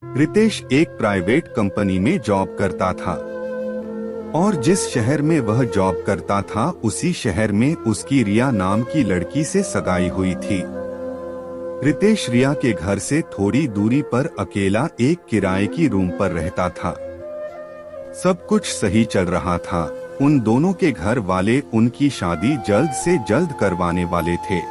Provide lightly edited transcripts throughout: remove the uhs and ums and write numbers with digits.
रितेश एक private company में job करता था और जिस शहर में वह जॉब करता था उसी शहर में उसकी रिया नाम की लड़की से सगाई हुई थी। रितेश रिया के घर से थोड़ी दूरी पर अकेला एक किराए की रूम पर रहता था। सब कुछ सही चल रहा था। उन दोनों के घर वाले उनकी शादी जल्द से जल्द करवाने वाले थे।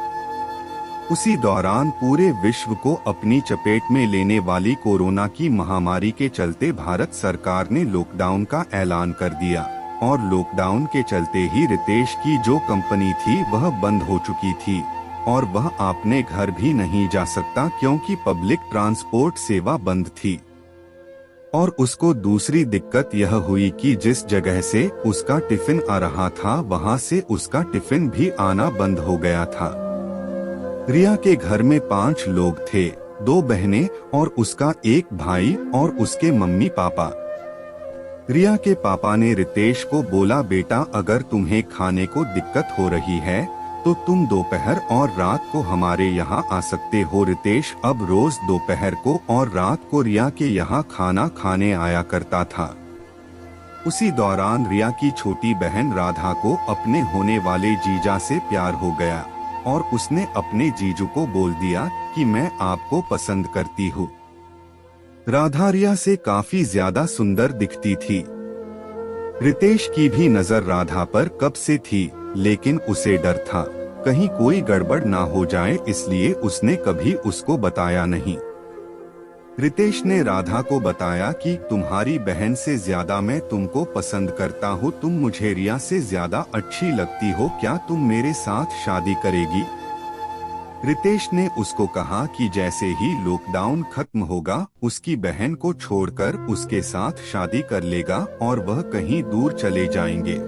उसी दौरान पूरे विश्व को अपनी चपेट में लेने वाली कोरोना की महामारी के चलते भारत सरकार ने लॉकडाउन का ऐलान कर दिया और लॉकडाउन के चलते ही रितेश की जो कंपनी थी वह बंद हो चुकी थी और वह अपने घर भी नहीं जा सकता क्योंकि पब्लिक ट्रांसपोर्ट सेवा बंद थी। और उसको दूसरी दिक्कत यह हुई कि जिस जगह से उसका टिफिन आ रहा था वहां से उसका टिफिन भी आना बंद हो गया था। रिया के घर में 5 लोग थे, 2 बहनें और उसका एक भाई और उसके मम्मी पापा। रिया के पापा ने रितेश को बोला, बेटा अगर तुम्हें खाने को दिक्कत हो रही है तो तुम दोपहर और रात को हमारे यहाँ आ सकते हो। रितेश अब रोज दोपहर को और रात को रिया के यहाँ खाना खाने आया करता था। उसी दौरान रिया की छोटी बहन राधा को अपने होने वाले जीजा से प्यार हो गया और उसने अपने जीजू को बोल दिया कि मैं आपको पसंद करती हूँ। राधा रिया से काफी ज्यादा सुंदर दिखती थी। रितेश की भी नजर राधा पर कब से थी, लेकिन उसे डर था कहीं कोई गड़बड़ ना हो जाए, इसलिए उसने कभी उसको बताया नहीं। रितेश ने राधा को बताया कि तुम्हारी बहन से ज्यादा मैं तुमको पसंद करता हूँ, तुम मुझे रिया से ज्यादा अच्छी लगती हो, क्या तुम मेरे साथ शादी करेगी? रितेश ने उसको कहा कि जैसे ही लॉकडाउन खत्म होगा उसकी बहन को छोड़कर उसके साथ शादी कर लेगा और वह कहीं दूर चले जाएंगे।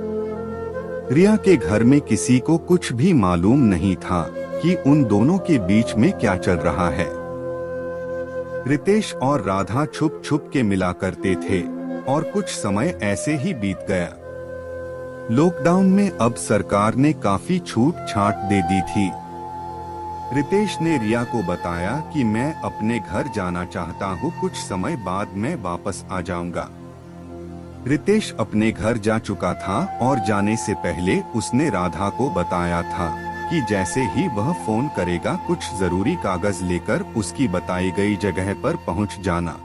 रिया के घर में किसी को कुछ भी मालूम नहीं था कि उन दोनों के बीच में क्या चल रहा है। रितेश और राधा छुप छुप के मिला करते थे और कुछ समय ऐसे ही बीत गया। लॉकडाउन में अब सरकार ने काफी छूट छाट दे दी थी। रितेश ने रिया को बताया कि मैं अपने घर जाना चाहता हूँ, कुछ समय बाद मैं वापस आ जाऊंगा। रितेश अपने घर जा चुका था और जाने से पहले उसने राधा को बताया था कि जैसे ही वह फोन करेगा कुछ जरूरी कागज लेकर उसकी बताई गई जगह पर पहुंच जाना।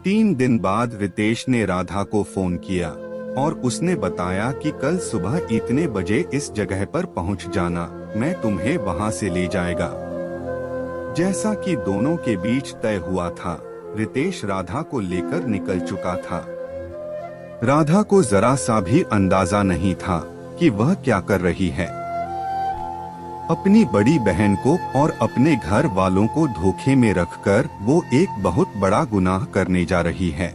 3 दिन बाद रितेश ने राधा को फोन किया और उसने बताया कि कल सुबह इतने बजे इस जगह पर पहुंच जाना, मैं तुम्हें वहां से ले जाएगा। जैसा कि दोनों के बीच तय हुआ था, रितेश राधा को लेकर निकल चुका था। राधा को जरा सा भी अंदाजा नहीं था कि वह क्या कर रही है। अपनी बड़ी बहन को और अपने घर वालों को धोखे में रखकर वो एक बहुत बड़ा गुनाह करने जा रही है।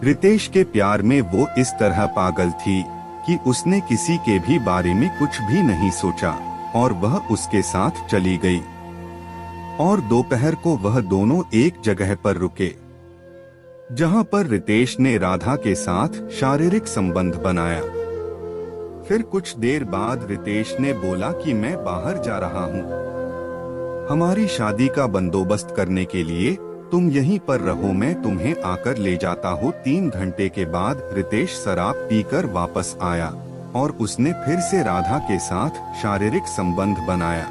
रितेश के प्यार में वो इस तरह पागल थी कि उसने किसी के भी बारे में कुछ भी नहीं सोचा और वह उसके साथ चली गई। और दोपहर को वह दोनों एक जगह पर रुके जहां पर रितेश ने राधा के साथ शारीरिक संबंध बनाया। फिर कुछ देर बाद रितेश ने बोला कि मैं बाहर जा रहा हूँ, हमारी शादी का बंदोबस्त करने के लिए तुम यहीं पर रहो, मैं तुम्हें आकर ले जाता हूँ। 3 घंटे के बाद रितेश शराब पीकर वापस आया और उसने फिर से राधा के साथ शारीरिक संबंध बनाया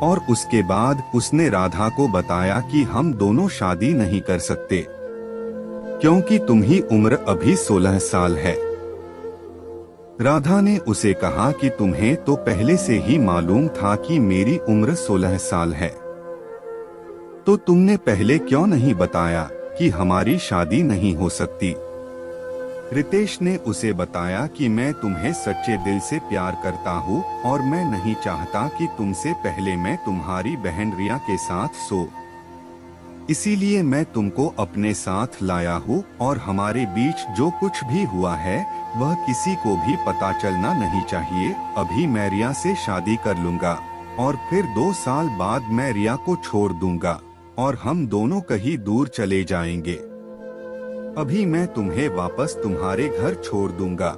और उसके बाद उसने राधा को बताया कि हम दोनों शादी नहीं कर सकते क्योंकि तुम्ही उम्र अभी 16 साल है। राधा ने उसे कहा कि तुम्हें तो पहले से ही मालूम था कि मेरी उम्र 16 साल है, तो तुमने पहले क्यों नहीं बताया कि हमारी शादी नहीं हो सकती? रितेश ने उसे बताया कि मैं तुम्हें सच्चे दिल से प्यार करता हूँ और मैं नहीं चाहता कि तुमसे पहले मैं तुम्हारी बहन रिया के साथ सो, इसीलिए मैं तुमको अपने साथ लाया हूँ और हमारे बीच जो कुछ भी हुआ है वह किसी को भी पता चलना नहीं चाहिए। अभी मैं रिया से शादी कर लूंगा और फिर 2 साल बाद मैं रिया को छोड़ दूंगा और हम दोनों कहीं दूर चले जाएंगे। अभी मैं तुम्हें वापस तुम्हारे घर छोड़ दूंगा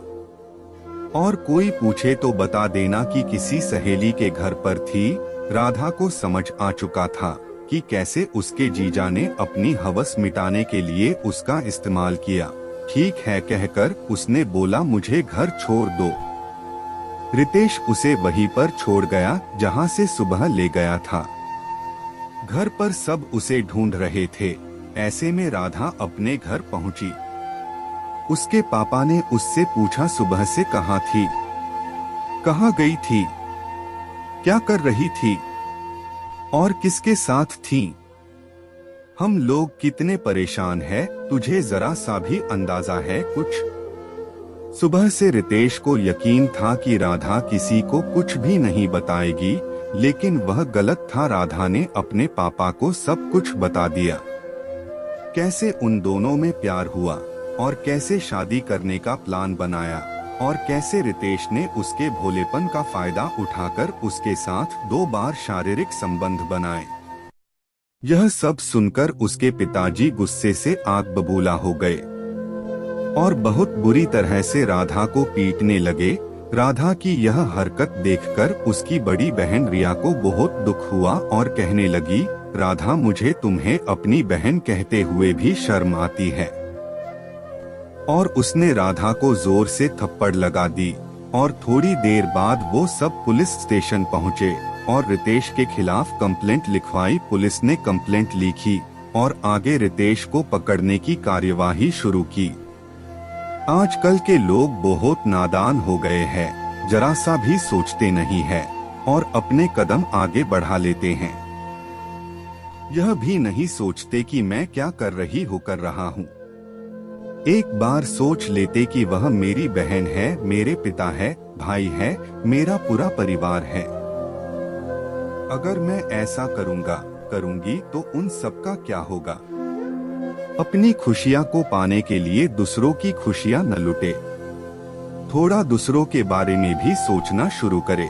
और कोई पूछे तो बता देना कि किसी सहेली के घर पर थी। राधा को समझ आ चुका था कि कैसे उसके जीजा ने अपनी हवस मिटाने के लिए उसका इस्तेमाल किया। ठीक है कहकर उसने बोला मुझे घर छोड़ दो। रितेश उसे वहीं पर छोड़ गया जहां से सुबह ले गया था। घर पर सब उसे ढूंढ रहे थे। ऐसे में राधा अपने घर पहुंची। उसके पापा ने उससे पूछा सुबह से कहाँ थी, कहाँ गई थी, क्या कर रही थी और किसके साथ थी। हम लोग कितने परेशान हैं, तुझे जरा सा भी अंदाजा है कुछ। सुबह से रितेश को यकीन था कि राधा किसी को कुछ भी नहीं बताएगी, लेकिन वह गलत था। राधा ने अपने पापा को सब कुछ बता दिया। कैसे उन दोनों में प्यार हुआ और कैसे शादी करने का प्लान बनाया और कैसे रितेश ने उसके भोलेपन का फायदा उठाकर उसके साथ 2 बार शारीरिक संबंध बनाए। यह सब सुनकर उसके पिताजी गुस्से से आग बबूला हो गए और बहुत बुरी तरह से राधा को पीटने लगे। राधा की यह हरकत देखकर उसकी बड़ी बहन रिया को बहुत दुख हुआ और कहने लगी, राधा मुझे तुम्हें अपनी बहन कहते हुए भी शर्म आती है। और उसने राधा को जोर से थप्पड़ लगा दी और थोड़ी देर बाद वो सब पुलिस स्टेशन पहुँचे और रितेश के खिलाफ कंप्लेंट लिखवाई। पुलिस ने कंप्लेंट लिखी और आगे रितेश को पकड़ने की कार्यवाही शुरू की। आजकल के लोग बहुत नादान हो गए हैं, जरा सा भी सोचते नहीं है और अपने कदम आगे बढ़ा लेते हैं। यह भी नहीं सोचते कि मैं क्या कर रहा हूँ। एक बार सोच लेते कि वह मेरी बहन है, मेरे पिता है, भाई है, मेरा पूरा परिवार है। अगर मैं ऐसा करूंगी तो उन सबका क्या होगा। अपनी खुशियां को पाने के लिए दूसरों की खुशियां न लुटे, थोड़ा दूसरों के बारे में भी सोचना शुरू करे।